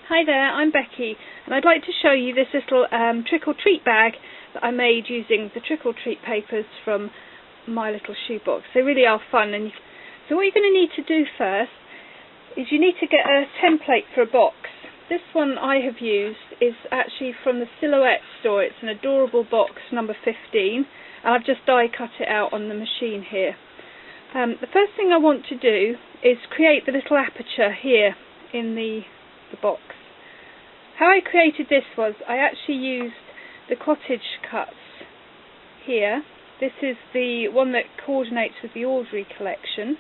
Hi there, I'm Becky and I'd like to show you this little trick-or-treat bag that I made using the trick-or-treat papers from my little shoebox. They really are fun. So what you're going to need to do first is you need to get a template for a box. This one I have used is actually from the Silhouette store. It's an adorable box number 15 and I've just die cut it out on the machine here. The first thing I want to do is create the little aperture here in the box. How I created this was I actually used the cottage cuts here. This is the one that coordinates with the Audrey collection,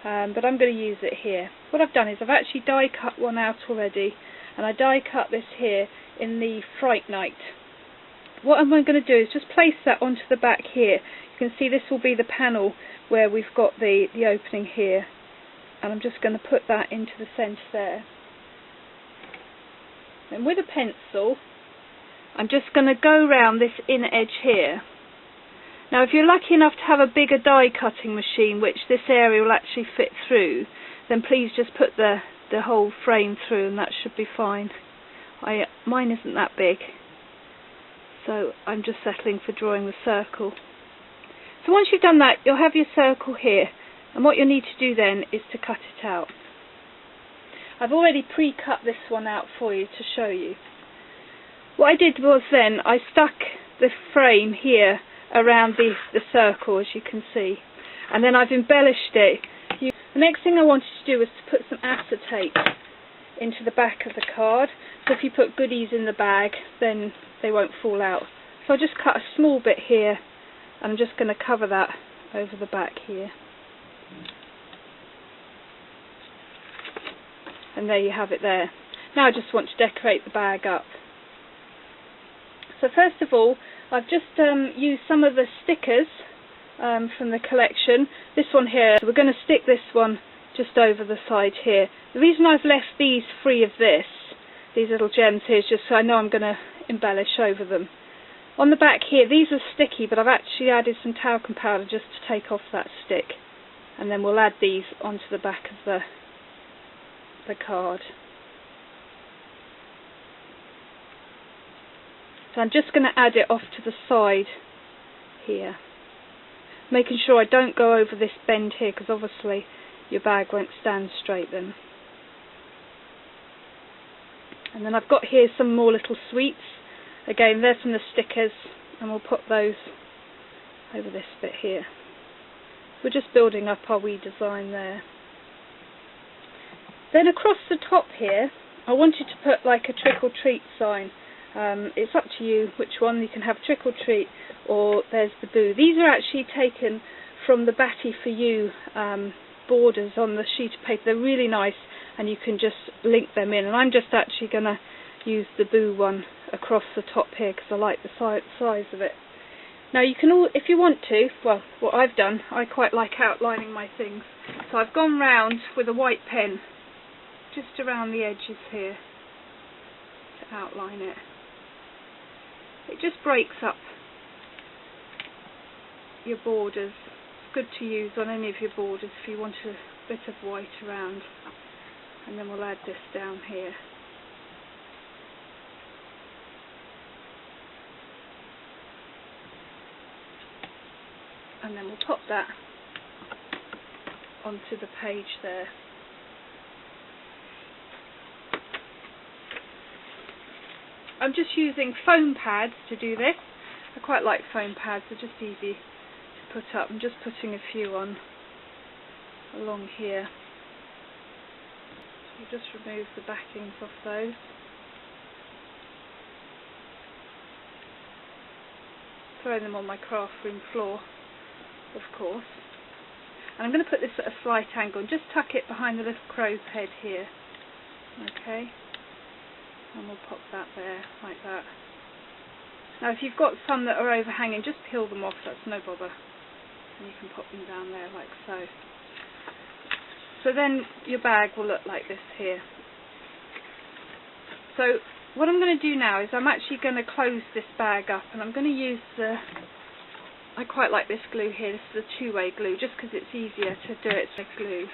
but I'm going to use it here. What I've done is I've actually die cut one out already, and I die cut this here in the Fright Night. What I'm going to do is just place that onto the back here. You can see this will be the panel where we've got the opening here, and I'm just going to put that into the centre there. And with a pencil, I'm just going to go round this inner edge here. Now if you're lucky enough to have a bigger die cutting machine which this area will actually fit through, then please just put the whole frame through and that should be fine. Mine isn't that big, so I'm just settling for drawing the circle. So once you've done that, you'll have your circle here, and what you'll need to do then is to cut it out. I've already pre-cut this one out for you to show you. What I did was then I stuck the frame here around the circle, as you can see, and then I've embellished it. The next thing I wanted to do was to put some acetate into the back of the card, so if you put goodies in the bag then they won't fall out. So I just cut a small bit here and I'm just going to cover that over the back here. And there you have it there. Now I just want to decorate the bag up. So first of all, I've just used some of the stickers from the collection. This one here, so we're going to stick this one just over the side here. The reason I've left these free of these little gems here, is just so I know I'm going to embellish over them. On the back here, these are sticky, but I've actually added some talcum powder just to take off that stick. And then we'll add these onto the back of the card. So I'm just going to add it off to the side here, making sure I don't go over this bend here, because obviously your bag won't stand straight then. And then I've got here some more little sweets. Again, they're from the stickers, and we'll put those over this bit here. We're just building up our wee design there. Then across the top here, I wanted to put like a trick-or-treat sign. It's up to you which one. You can have trick-or-treat, or there's the boo. These are actually taken from the Batty for You borders on the sheet of paper. They're really nice, and you can just link them in. And I'm just actually going to use the boo one across the top here because I like the size of it. Now you can all, if you want to, well, what I've done, I quite like outlining my things. So I've gone round with a white pen just around the edges here to outline it. It just breaks up your borders. It's good to use on any of your borders if you want a bit of white around. And then we'll add this down here. And then we'll pop that onto the page there. I'm just using foam pads to do this. I quite like foam pads, they're just easy to put up. I'm just putting a few on along here. So just remove the backings off those. Throw them on my craft room floor, of course. And I'm going to put this at a slight angle and just tuck it behind the little crow's head here. Okay. And we'll pop that there, like that. Now if you've got some that are overhanging, just peel them off, that's no bother. And you can pop them down there like so. So then your bag will look like this here. So what I'm going to do now is I'm actually going to close this bag up, and I'm going to use I quite like this glue here. This is a two-way glue, just because it's easier to do it with glue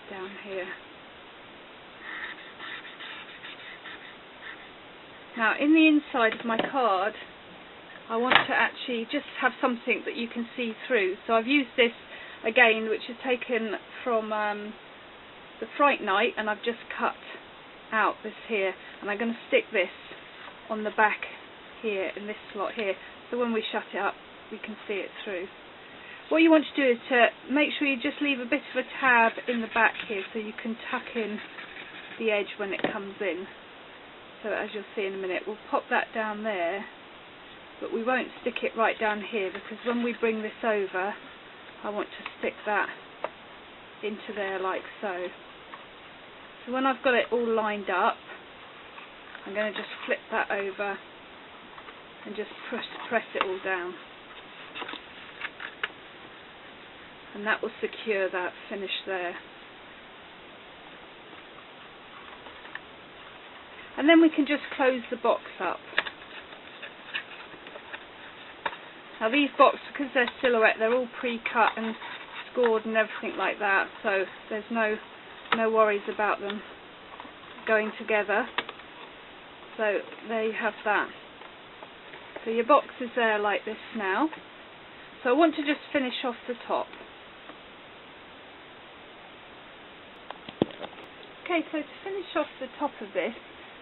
down here. Now in the inside of my card I want to actually just have something that you can see through. So I've used this again, which is taken from the Fright Night, and I've just cut out this here, and I'm going to stick this on the back here in this slot here, so when we shut it up we can see it through. What you want to do is to make sure you just leave a bit of a tab in the back here so you can tuck in the edge when it comes in. So as you'll see in a minute, we'll pop that down there, but we won't stick it right down here, because when we bring this over I want to stick that into there like so. So when I've got it all lined up, I'm going to just flip that over and just press it all down, and that will secure that finish there. And then we can just close the box up. Now these boxes, because they're silhouette, they're all pre-cut and scored and everything like that, so there's no worries about them going together. So there you have that. So your box is there like this now. So I want to just finish off the top. Okay, so to finish off the top of this,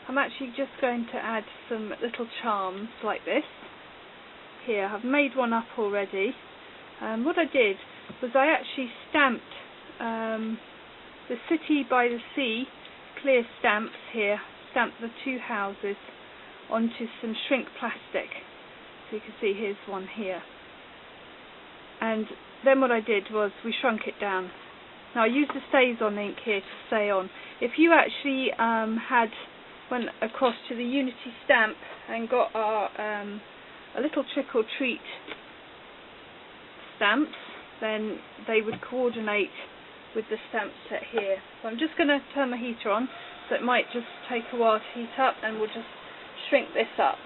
I'm actually just going to add some little charms like this. Here, I've made one up already. What I did was I actually stamped the City by the Sea clear stamps here, stamped the two houses onto some shrink plastic. So you can see here's one here. And then what I did was we shrunk it down. Now I used the Stays On ink here to stay on. If you actually went across to the Unity stamp and got our a little Trick or Treat stamps, then they would coordinate with the stamp set here. So I'm just going to turn my heater on, so it might just take a while to heat up, and we'll just shrink this up.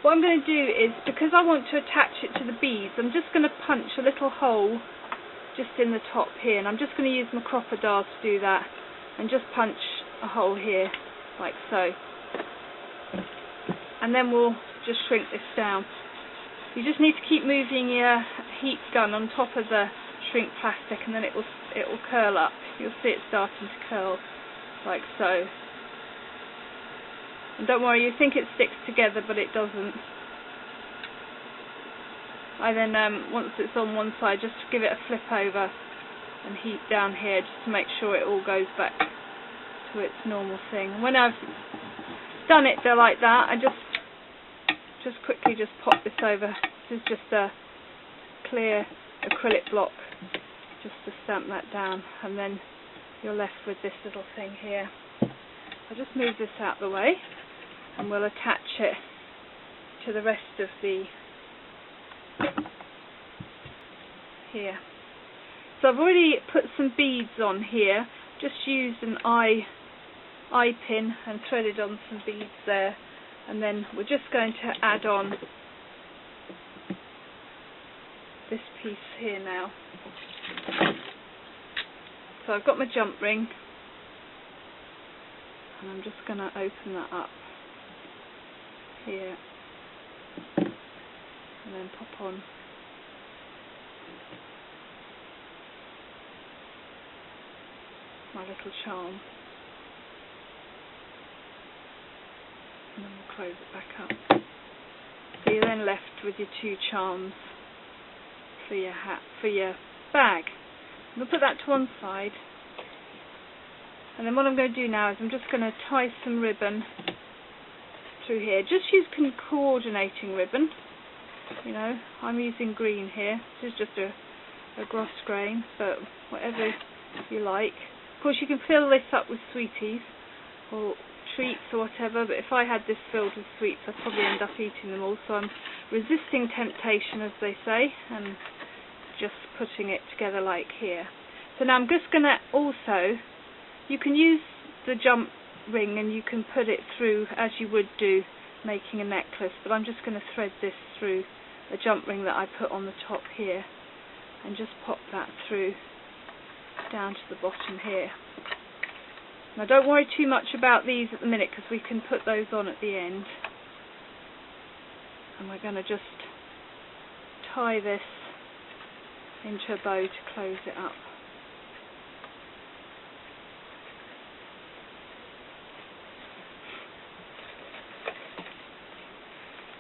What I'm going to do is, because I want to attach it to the beads, I'm just going to punch a little hole just in the top here, and I'm just going to use my crocodile to do that, and just punch a hole here like so, and then we'll just shrink this down. You just need to keep moving your heat gun on top of the shrink plastic, and then it will curl up. You'll see it starting to curl like so. And don't worry, you think it sticks together, but it doesn't. I then, once it's on one side, just give it a flip over and heat down here just to make sure it all goes back to its normal thing. When I've done it like that, I just quickly just pop this over. This is just a clear acrylic block just to stamp that down, and then you're left with this little thing here. I'll just move this out of the way, and we'll attach it to the rest of the here. So I've already put some beads on here, just used an eye pin and threaded on some beads there, and then we're just going to add on this piece here now. So I've got my jump ring, and I'm just going to open that up here and then pop on my little charm, and then we'll close it back up. So you're then left with your two charms for your hat, for your bag. I'm going to put that to one side, and then what I'm going to do now is I'm just going to tie some ribbon through here. Just use coordinating ribbon. You know, I'm using green here. This is just a gloss grain, but whatever you like. Of course, you can fill this up with sweeties or treats or whatever, but if I had this filled with sweets, I'd probably end up eating them all. So I'm resisting temptation, as they say, and just putting it together like here. So now I'm just going to also, you can use the jump ring and you can put it through as you would do making a necklace, but I'm just going to thread this through a jump ring that I put on the top here, and just pop that through down to the bottom here. Now don't worry too much about these at the minute, because we can put those on at the end. and we're going to just tie this into a bow to close it up.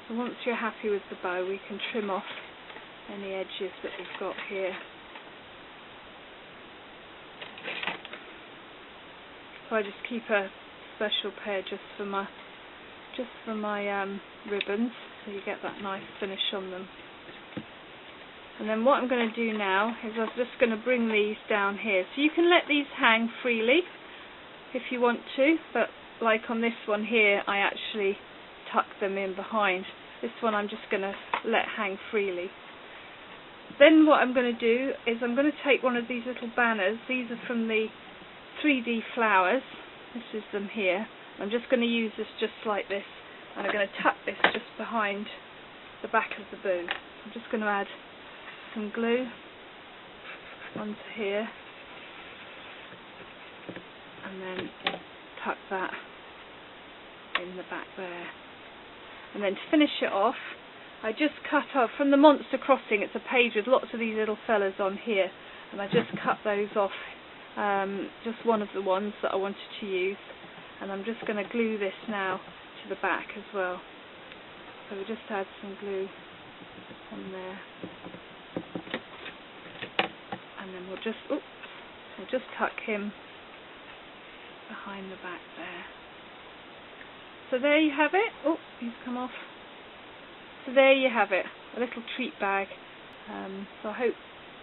So once you're happy with the bow, we can trim off any edges that we've got here. So I just keep a special pair just for my ribbons, so you get that nice finish on them. And then what I'm going to do now is I'm just going to bring these down here. So you can let these hang freely if you want to, but like on this one here, I actually tuck them in behind. This one I'm just going to let hang freely. Then what I'm going to do is I'm going to take one of these little banners. These are from the 3D flowers. This is them here. I'm just going to use this just like this, and I'm going to tuck this just behind the back of the bow. I'm just going to add some glue onto here, and then tuck that in the back there. And then to finish it off, I just cut off from the Monster Crossing. It's a page with lots of these little fellas on here, and I just cut those off, just one of the ones that I wanted to use, and I'm just going to glue this now to the back as well. So we'll just add some glue on there, and then we'll just tuck him behind the back there. So there you have it. Oh, he's come off. So there you have it, a little treat bag. So I hope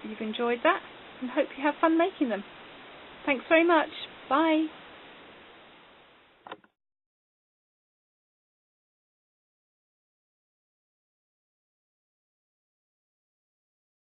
you've enjoyed that, and hope you have fun making them. Thanks very much. Bye.